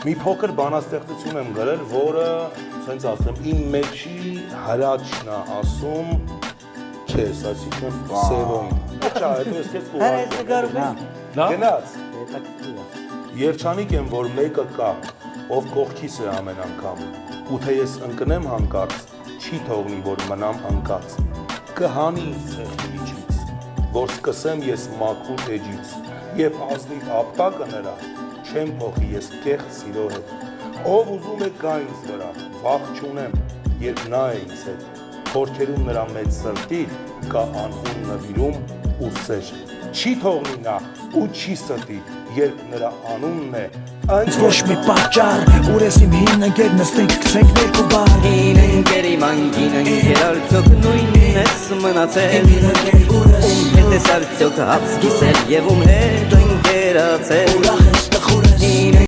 Մի փոքր բանաստեղծություն եմ գրել, որը, ասենց ասեմ, իմ մեջի հրաչն է ասում քեզ, այսինքն Սևոին։ Չա, հետո ես քեզ կուղարկեմ։ Գնաց։ Երջանիկ եմ, որ մեկը կա, ով կողքիս է ամեն անգամ, ու թե ես ընկնեմ հանկարծ, չի թողնի, որ մնամ անկած։ Կհանի ինձ ցեղի միջից, որ սկսեմ ես մաքուր էջից, եւ ազնիվ ապտակը նրա, չեմ փոխի ես կեղծ սիրո հետ։ Ով ուզում է գա ինձ վրա, վախ չունեմ, երբ նա է ինձ հետ, խորքերում նրա մեծ սրտի կա անհուն նվիրում ու սեր։ Չի թողնի նա ու չի ստի, երբ նրա անունն է Ոչ մի պատճառ, ուր ես իմ հին ընկեր նստենք կցենք ներկու բար Հին ընկերի մանգին ընկեր արդյոք նույնն ես մնացել Ում հետ ես արդյոք հաց կիսել և ում հետ ընկերացել Ուրախ ես տխուր ես